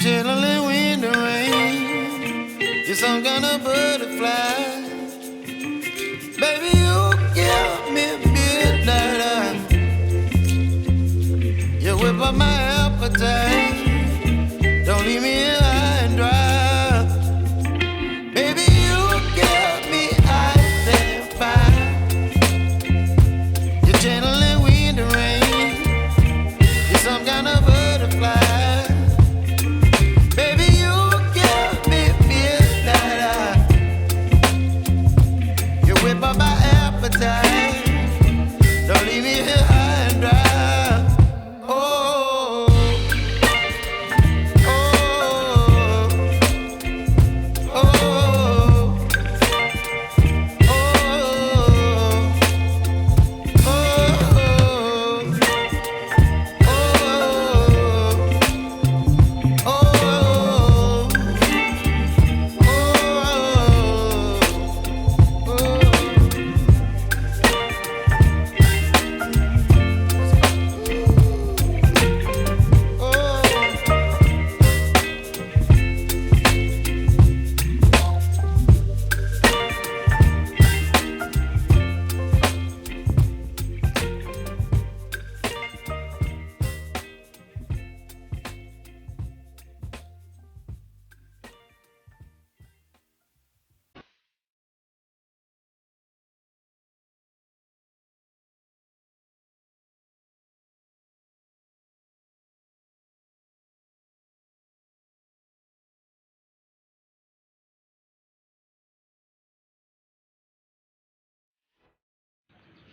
chilling in the rain. You're some kind of butterfly. Baby, you give me midnight. You whip up my appetite. Don't leave me here high and dry. Baby, you give me ice and fire. You're channeling wind and rain. You're some kind of butterfly. Baby, you give me midnight. You whip up my appetite. Don't leave me here high and dry.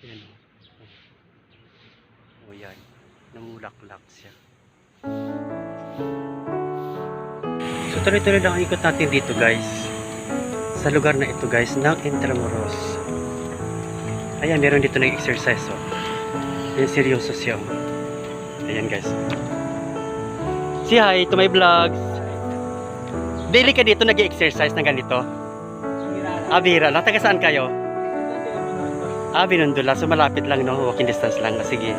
Yan. O yan. Namulaklak siya. So tuloy-tuloy lang ang ikot natin dito guys. Sa lugar na ito guys, ng Intramuros. Ayan, meron dito nag-exercise. Oh. Yan, seryoso siya. Ayan guys. Say hi to my vlogs. Daily ka dito nag-exercise na ganito? Bihira lang. Taga saan kayo? Binundula. So malapit lang, no? Walking distance lang. Sige.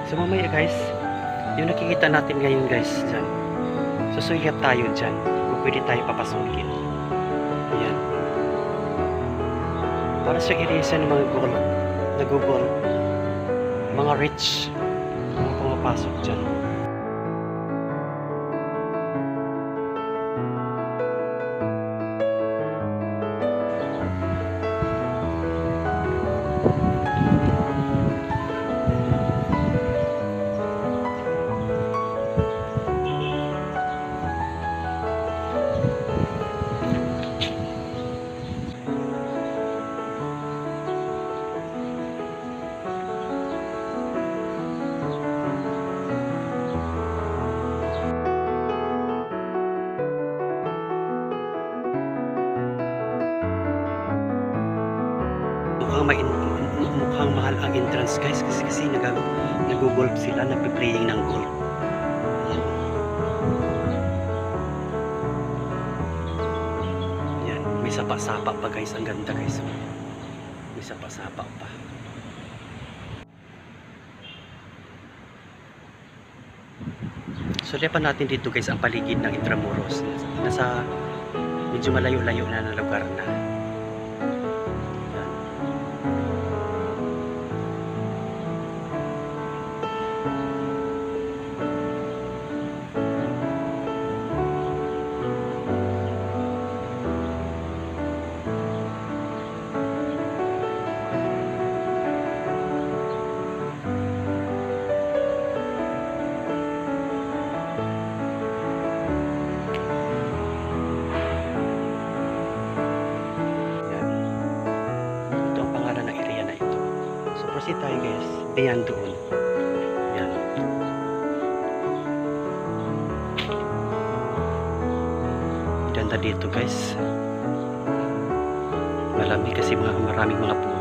So mamaya guys, yung nakikita natin ngayon guys dyan, susuyap tayo dyan kung pwede tayo papasukin. Ayan. Para sa irisan ng mga nag-goal, mga rich, mga pumapasok dyan. Mukhang mahal ang entrance guys kasi nag-golf sila, nagpe-playing ng golf. Yan, may sapa-sapa pa guys, ang ganda guys. May sapa-sapa pa. So lipan natin dito guys ang paligid ng Intramuros. Nasa medyo malayo-layo na lugar na. Ayan doon. Ayan. Ganda dito guys. Malamig kasi maraming mga puno.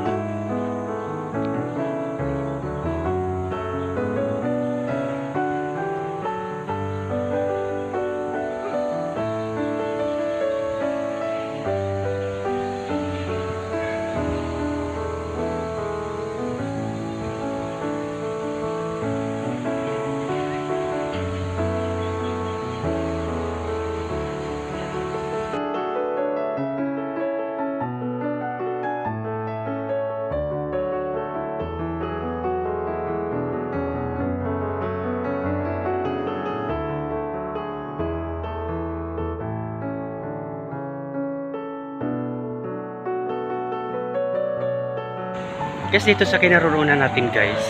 Guys, dito sa kinaroroonan natin guys,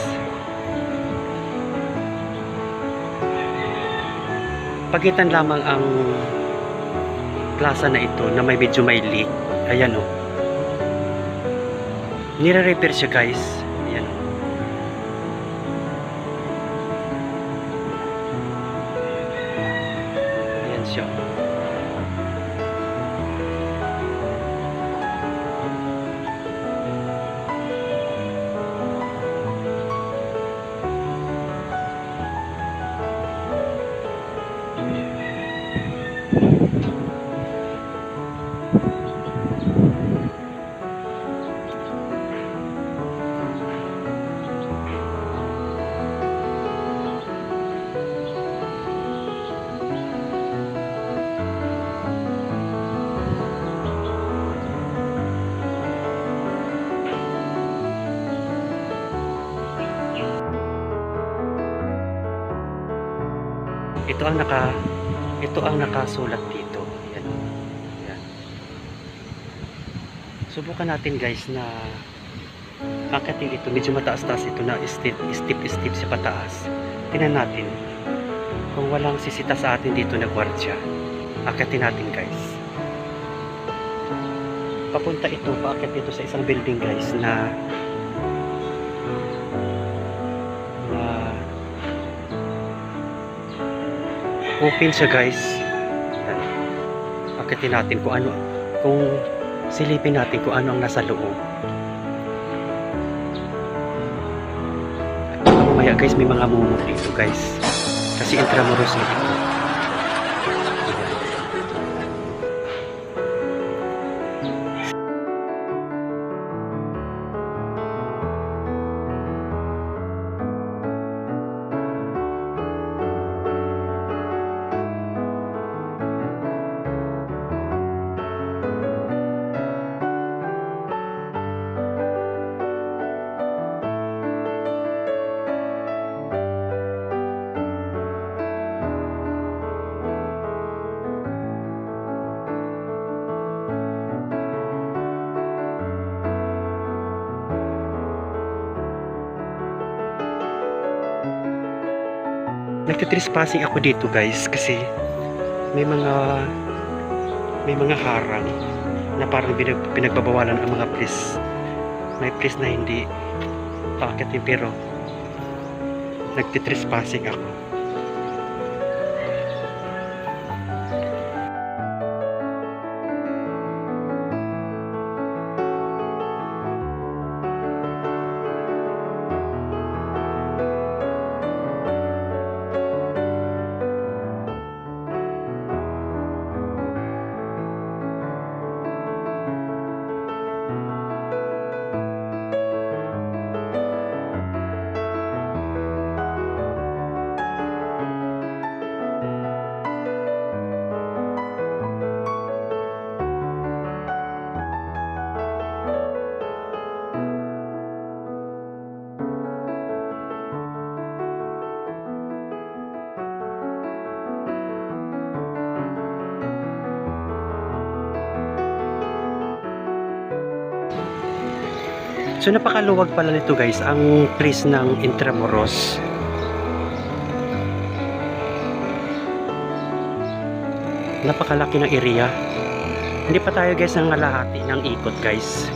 pagitan lamang ang plaza na ito na may medyo may leak. Ayan o, nire-repair siya guys. Ayan o, ayan siya. Ito ang nakasulat dito. Ayan. Ayan. Subukan natin guys na akatin ito. Medyo mataas-taas ito na steep sa pataas. Tingnan natin kung walang sisita sa atin dito na gwardiya. Akatin natin guys. Paakit ito sa isang building guys na open siya guys. Yan. Akitin natin kung silipin natin kung ano ang nasa loob. At mamaya guys, may mga mumok dito guys. Kasi Intramuros na dito. Nagtitrespassing ako dito guys kasi may mga harang na parang pinagbabawalan ang mga place. May place na hindi paakitin pero nagtitrespassing ako. So napakaluwag pala nito guys, ang place ng Intramuros. Napakalaki ng area. Hindi pa tayo guys ng kalahati ng ikot guys.